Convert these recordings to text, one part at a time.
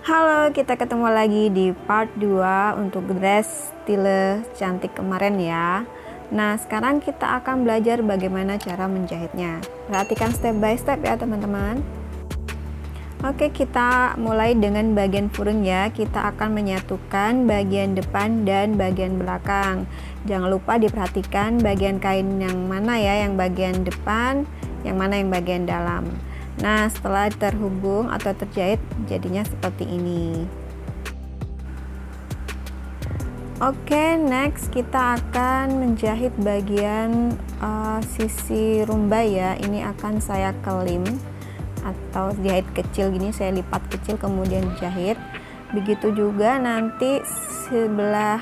Halo, kita ketemu lagi di part 2 untuk dress style cantik kemarin ya. Nah, sekarang kita akan belajar bagaimana cara menjahitnya. Perhatikan step by step ya teman-teman. Oke, kita mulai dengan bagian furung ya. Kita akan menyatukan bagian depan dan bagian belakang. Jangan lupa diperhatikan bagian kain yang mana ya, yang bagian depan, yang mana yang bagian dalam. Nah, setelah terhubung atau terjahit, jadinya seperti ini. Oke, next kita akan menjahit bagian sisi rumbai ya. Ini akan saya kelim atau jahit kecil gini, saya lipat kecil kemudian jahit. Begitu juga nanti sebelah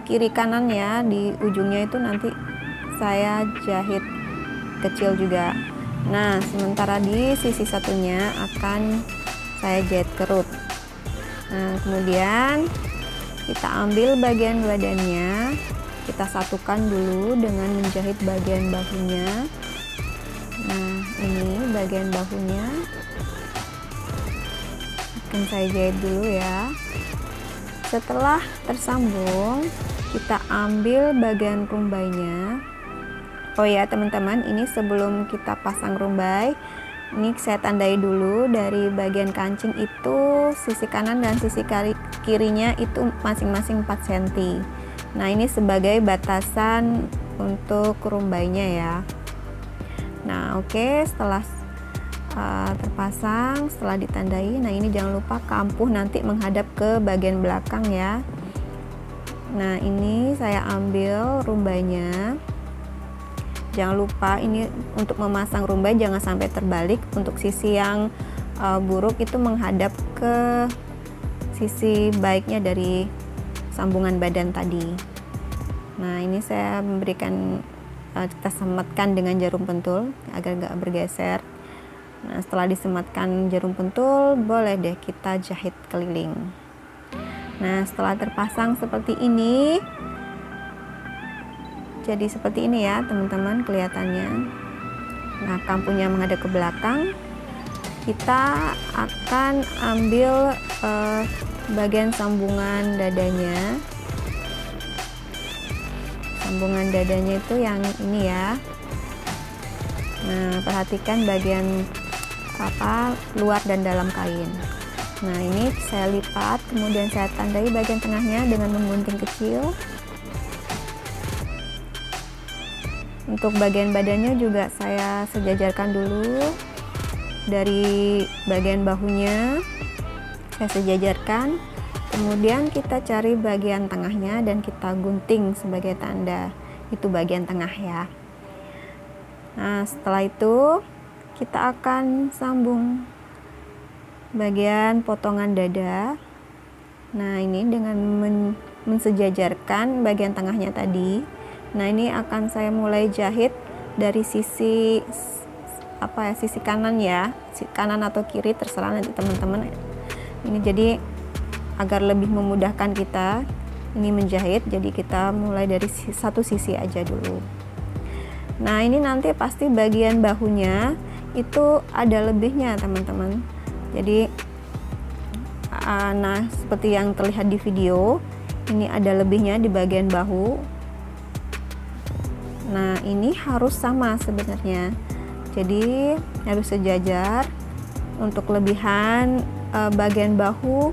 kiri kanan ya, di ujungnya itu nanti saya jahit kecil juga. Nah, sementara di sisi satunya akan saya jahit kerut. Nah, kemudian kita ambil bagian badannya, kita satukan dulu dengan menjahit bagian bahunya. Nah, ini bagian bahunya akan saya jahit dulu ya. Setelah tersambung, kita ambil bagian rumbainya. Oh ya teman-teman, ini sebelum kita pasang rumbai, ini saya tandai dulu dari bagian kancing itu sisi kanan dan sisi kirinya itu masing-masing 4 cm. Nah, ini sebagai batasan untuk rumbainya ya. Nah, oke, setelah terpasang, setelah ditandai, nah ini jangan lupa kampuh nanti menghadap ke bagian belakang ya. Nah, ini saya ambil rumbainya. Jangan lupa ini untuk memasang rumbai jangan sampai terbalik, untuk sisi yang buruk itu menghadap ke sisi baiknya dari sambungan badan tadi. Nah, ini saya memberikan kita sematkan dengan jarum pentul agar nggak bergeser. Nah, setelah disematkan jarum pentul, boleh deh kita jahit keliling. Nah, setelah terpasang seperti ini, jadi seperti ini ya teman-teman kelihatannya. Nah, kampunya menghadap ke belakang. Kita akan ambil bagian sambungan dadanya. Sambungan dadanya itu yang ini ya. Nah, perhatikan bagian luar dan dalam kain. Nah, ini saya lipat, kemudian saya tandai bagian tengahnya dengan menggunting kecil. Untuk bagian badannya juga saya sejajarkan dulu. Dari bagian bahunya saya sejajarkan, kemudian kita cari bagian tengahnya dan kita gunting sebagai tanda itu bagian tengah ya. Nah, setelah itu kita akan sambung bagian potongan dada. Nah, ini dengan mensejajarkan bagian tengahnya tadi. Nah, ini akan saya mulai jahit dari sisi sisi kanan ya, kanan atau kiri terserah nanti teman-teman. Ini jadi agar lebih memudahkan kita ini menjahit, jadi kita mulai dari satu sisi aja dulu. Nah, ini nanti pasti bagian bahunya itu ada lebihnya teman-teman. Jadi nah, seperti yang terlihat di video, ini ada lebihnya di bagian bahu. Nah, ini harus sama sebenarnya, jadi harus sejajar. Untuk lebihan bagian bahu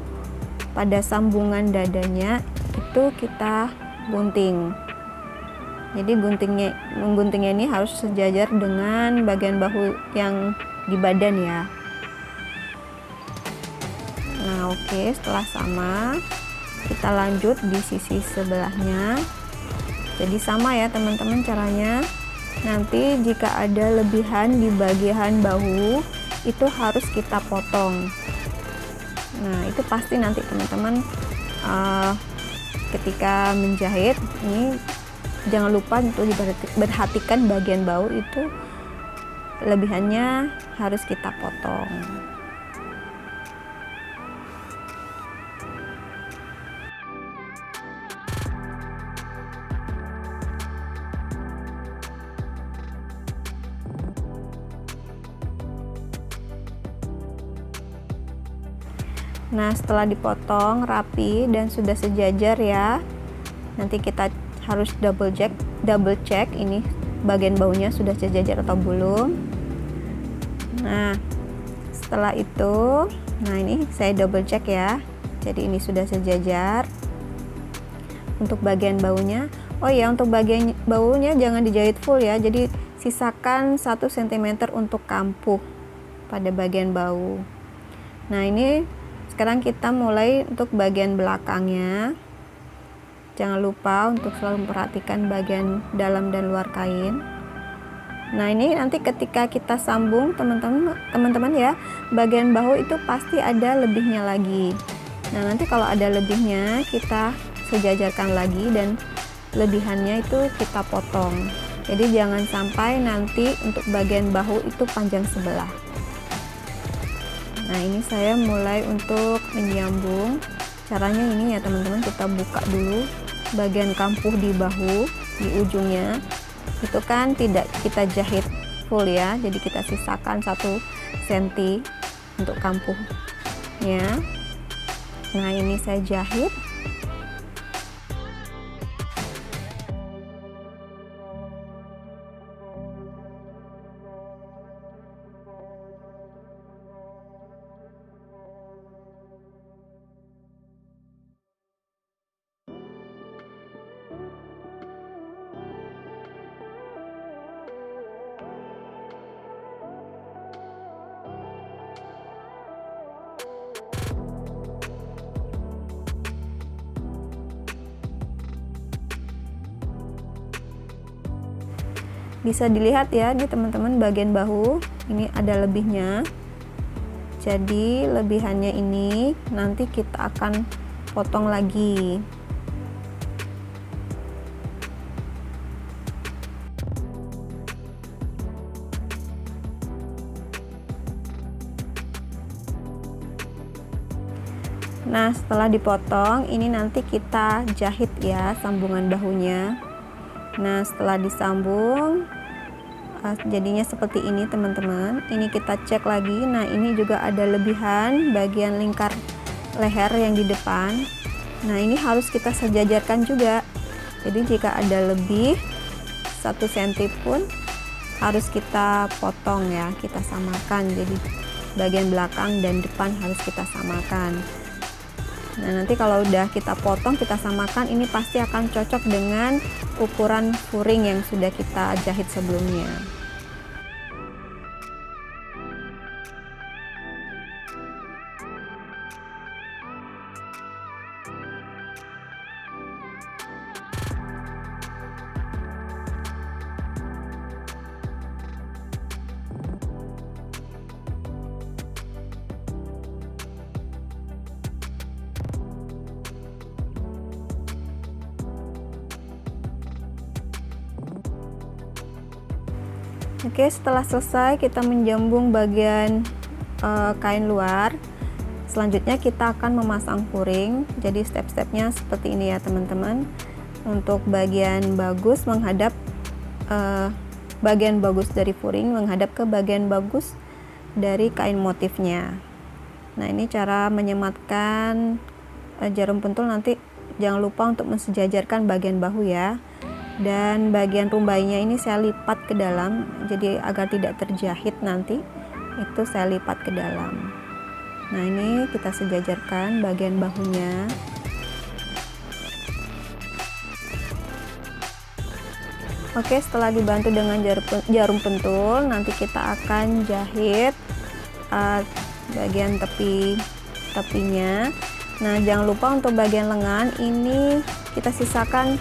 pada sambungan dadanya itu kita gunting. Jadi mengguntingnya ini harus sejajar dengan bagian bahu yang di badan ya. Nah, oke, setelah sama kita lanjut di sisi sebelahnya. Jadi sama ya teman-teman caranya. Nanti jika ada lebihan di bagian bahu itu harus kita potong. Nah, itu pasti nanti teman-teman ketika menjahit ini jangan lupa untuk diperhatikan bagian bahu itu lebihannya harus kita potong. Nah, setelah dipotong rapi dan sudah sejajar ya, nanti kita harus double check ini bagian baunya sudah sejajar atau belum. Nah, setelah itu, nah ini saya double check ya, jadi ini sudah sejajar. Untuk bagian baunya, oh ya, untuk bagian baunya jangan dijahit full ya, jadi sisakan 1 cm untuk kampuh pada bagian bau. Nah, ini sekarang kita mulai untuk bagian belakangnya. Jangan lupa untuk selalu memperhatikan bagian dalam dan luar kain. Nah, ini nanti ketika kita sambung teman-teman ya, bagian bahu itu pasti ada lebihnya lagi. Nah, nanti kalau ada lebihnya kita sejajarkan lagi dan lebihannya itu kita potong. Jadi jangan sampai nanti untuk bagian bahu itu panjang sebelah. Nah, ini saya mulai untuk menyambung. Caranya ini ya teman-teman, kita buka dulu bagian kampuh di bahu, di ujungnya. Itu kan tidak kita jahit full ya, jadi kita sisakan 1 cm untuk kampuhnya. Nah, ini saya jahit. Bisa dilihat ya di teman-teman bagian bahu ini ada lebihnya. Jadi lebihannya ini nanti kita akan potong lagi. Nah, setelah dipotong ini nanti kita jahit ya sambungan bahunya. Nah, setelah disambung jadinya seperti ini teman-teman. Ini kita cek lagi. Nah, ini juga ada lebihan bagian lingkar leher yang di depan. Nah, ini harus kita sejajarkan juga. Jadi jika ada lebih 1 cm pun harus kita potong ya, kita samakan. Jadi bagian belakang dan depan harus kita samakan. Nah, nanti kalau udah kita potong, kita samakan, ini pasti akan cocok dengan ukuran furing yang sudah kita jahit sebelumnya. Oke, setelah selesai kita menjambung bagian kain luar. Selanjutnya kita akan memasang furing. Jadi step-stepnya seperti ini ya teman-teman. Untuk bagian bagus menghadap bagian bagus dari furing menghadap ke bagian bagus dari kain motifnya. Nah, ini cara menyematkan jarum pentul. Nanti jangan lupa untuk mensejajarkan bagian bahu ya. Dan bagian rumbainya ini saya lipat ke dalam, jadi agar tidak terjahit nanti itu saya lipat ke dalam. Nah, ini kita sejajarkan bagian bahunya. Oke, setelah dibantu dengan jarum pentul, nanti kita akan jahit bagian tepinya. Nah, jangan lupa untuk bagian lengan ini kita sisakan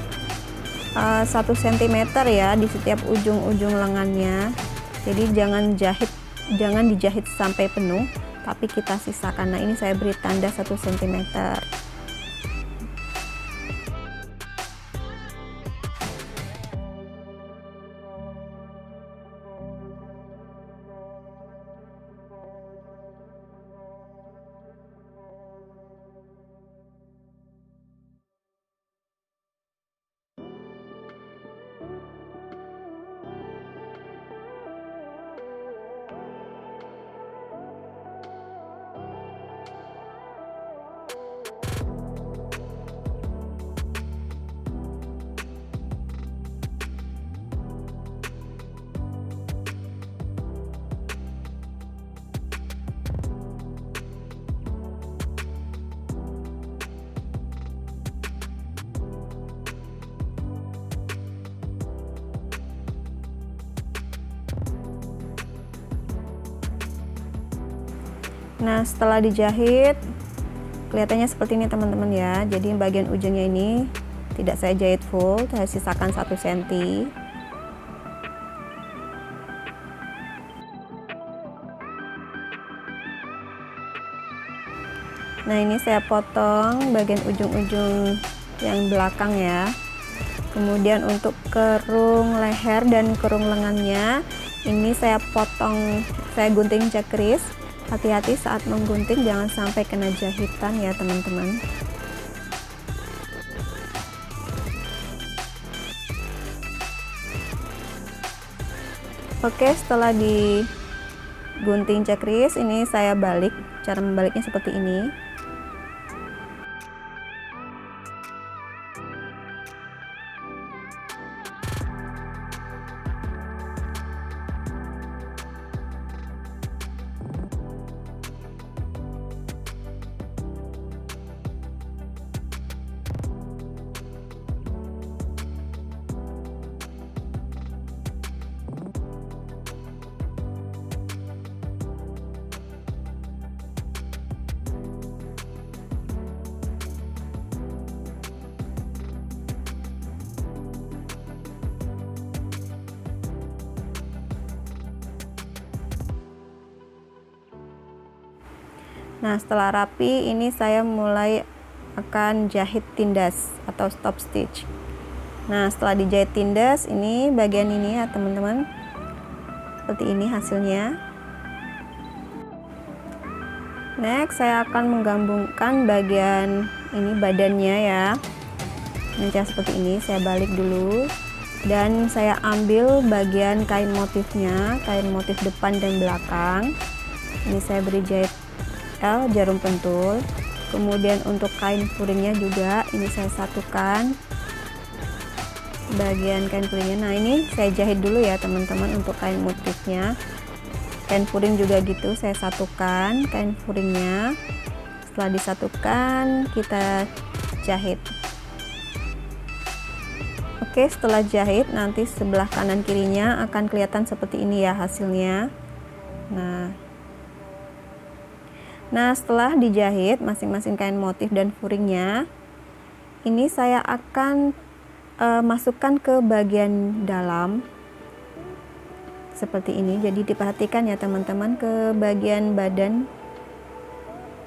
1 cm ya di setiap ujung-ujung lengannya. Jadi jangan dijahit sampai penuh, tapi kita sisakan. Nah, ini saya beri tanda 1 cm. Nah, setelah dijahit kelihatannya seperti ini teman-teman ya. Jadi bagian ujungnya ini tidak saya jahit full, saya sisakan 1 cm. Nah, ini saya potong bagian ujung-ujung yang belakang ya. Kemudian untuk kerung leher dan kerung lengannya ini saya potong, saya gunting jackeris. Hati-hati saat menggunting, jangan sampai kena jahitan ya teman-teman. Oke, setelah digunting jackeris, ini saya balik. Cara membaliknya seperti ini. Nah, setelah rapi, ini saya mulai akan jahit tindas atau stop stitch. Nah, setelah dijahit tindas, ini bagian ini ya teman-teman, seperti ini hasilnya. Next, saya akan menggabungkan bagian ini badannya ya. Ini seperti ini, saya balik dulu. Dan saya ambil bagian kain motifnya, kain motif depan dan belakang. Ini saya beri jahit L jarum pentul. Kemudian untuk kain furingnya juga ini saya satukan bagian kain furingnya. Nah, ini saya jahit dulu ya teman-teman untuk kain motifnya. Kain furing juga gitu, saya satukan kain furingnya. Setelah disatukan, kita jahit. Oke, setelah jahit nanti sebelah kanan kirinya akan kelihatan seperti ini ya hasilnya. Nah, setelah dijahit masing-masing kain motif dan furingnya, ini saya akan masukkan ke bagian dalam seperti ini. Jadi diperhatikan ya teman-teman, ke bagian badan.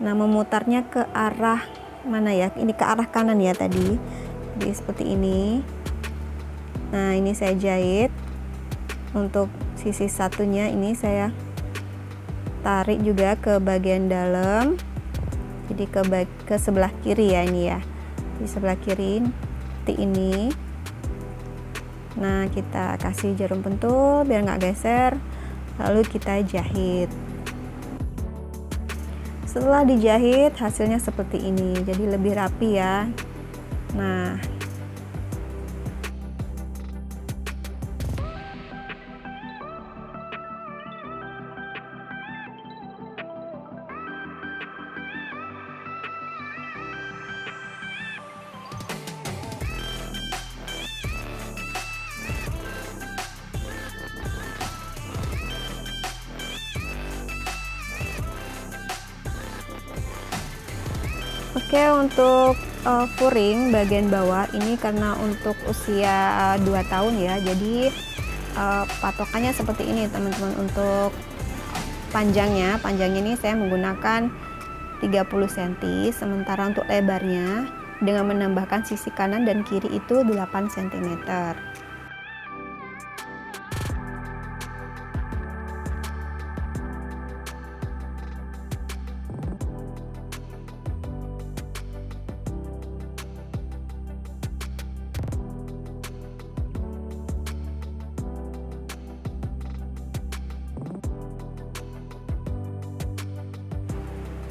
Nah, memutarnya ke arah mana ya? Ini ke arah kanan ya tadi. Jadi seperti ini. Nah, ini saya jahit. Untuk sisi satunya ini saya tarik juga ke bagian dalam, jadi ke sebelah kiri ya ini ya, di sebelah kiri seperti ini. Nah, kita kasih jarum pentul biar nggak geser, lalu kita jahit. Setelah dijahit hasilnya seperti ini, jadi lebih rapi ya. Nah, oke, untuk furing bagian bawah ini karena untuk usia 2 tahun ya, jadi patokannya seperti ini teman-teman. Untuk panjangnya ini saya menggunakan 30 cm, sementara untuk lebarnya dengan menambahkan sisi kanan dan kiri itu 8 cm.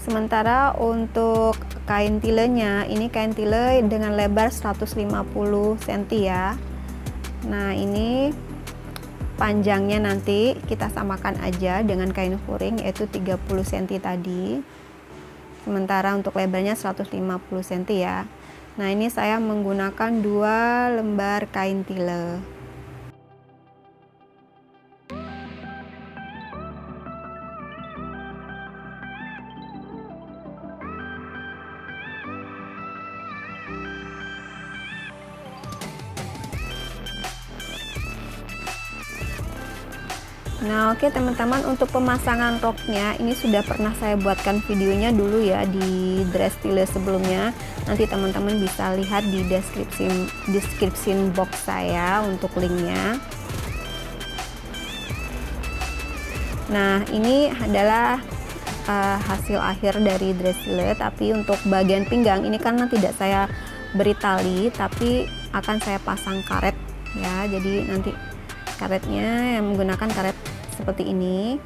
Sementara untuk kain tilenya, ini kain tile dengan lebar 150 cm ya. Nah, ini panjangnya nanti kita samakan aja dengan kain furing, yaitu 30 cm tadi. Sementara untuk lebarnya 150 cm ya. Nah, ini saya menggunakan 2 lembar kain tile. Nah oke teman-teman, untuk pemasangan roknya ini sudah pernah saya buatkan videonya dulu ya di dress style sebelumnya. Nanti teman-teman bisa lihat di description box saya untuk linknya. Nah ini adalah hasil akhir dari dress style, tapi untuk bagian pinggang ini karena tidak saya beri tali tapi akan saya pasang karet ya. Jadi nanti karetnya yang menggunakan karet seperti ini.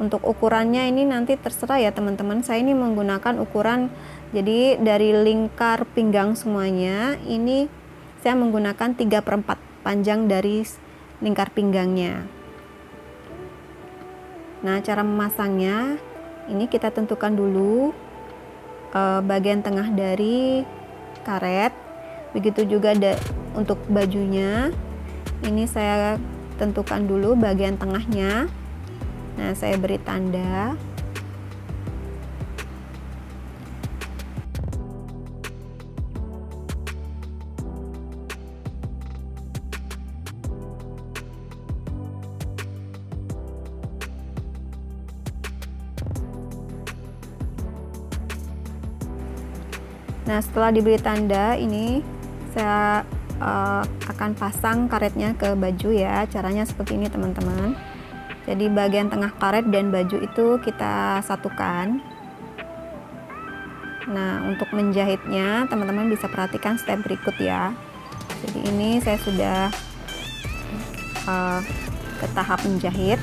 Untuk ukurannya ini nanti terserah ya teman-teman, saya ini menggunakan ukuran, jadi dari lingkar pinggang semuanya ini saya menggunakan 3/4 panjang dari lingkar pinggangnya. Nah cara memasangnya ini kita tentukan dulu bagian tengah dari karet, begitu juga untuk bajunya. Ini saya tentukan dulu bagian tengahnya. Nah saya beri tanda. Nah setelah diberi tanda ini saya akan pasang karetnya ke baju ya. Caranya seperti ini teman-teman. Jadi bagian tengah karet dan baju itu kita satukan. Nah untuk menjahitnya teman-teman bisa perhatikan step berikut ya. Jadi ini saya sudah ke tahap menjahit.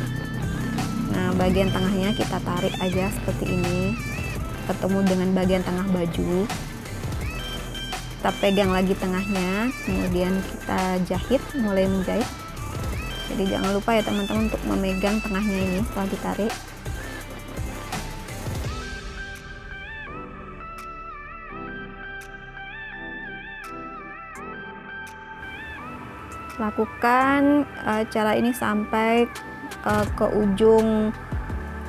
Nah bagian tengahnya kita tarik aja seperti ini, ketemu dengan bagian tengah baju. Kita pegang lagi tengahnya, kemudian kita jahit, mulai menjahit. Jadi jangan lupa ya teman-teman untuk memegang tengahnya ini setelah ditarik. Lakukan cara ini sampai ke ujung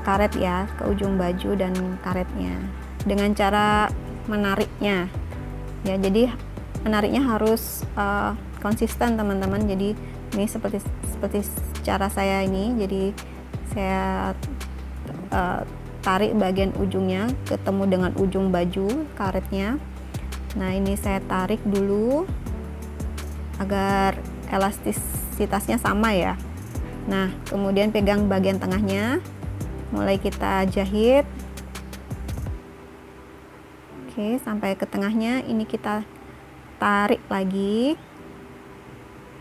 karet ya, ke ujung baju dan karetnya, dengan cara menariknya. Ya jadi menariknya harus konsisten teman-teman. Jadi ini seperti cara saya ini, jadi saya tarik bagian ujungnya ketemu dengan ujung baju karetnya. Nah ini saya tarik dulu agar elastisitasnya sama ya. Nah kemudian pegang bagian tengahnya, mulai kita jahit. Oke, sampai ke tengahnya ini kita tarik lagi.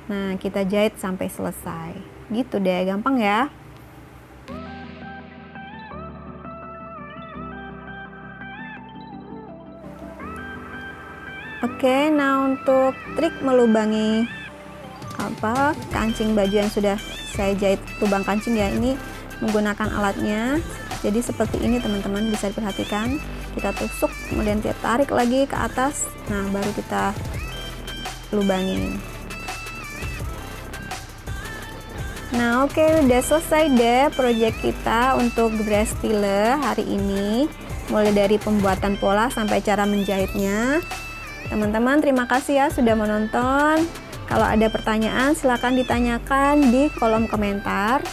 Nah kita jahit sampai selesai, gitu deh, gampang ya. Oke, nah untuk trik melubangi kancing baju yang sudah saya jahit lubang kancing ya, ini menggunakan alatnya. Jadi seperti ini teman-teman, bisa diperhatikan. Kita tusuk, kemudian kita tarik lagi ke atas. Nah baru kita lubangin. Nah oke, udah selesai deh project kita untuk dress style hari ini, mulai dari pembuatan pola sampai cara menjahitnya. Teman-teman terima kasih ya sudah menonton. Kalau ada pertanyaan silahkan ditanyakan di kolom komentar.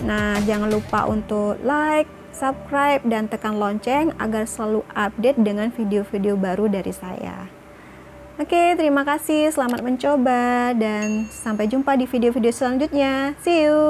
Nah jangan lupa untuk like, subscribe, dan tekan lonceng agar selalu update dengan video-video baru dari saya. Oke, terima kasih, selamat mencoba, dan sampai jumpa di video-video selanjutnya. See you!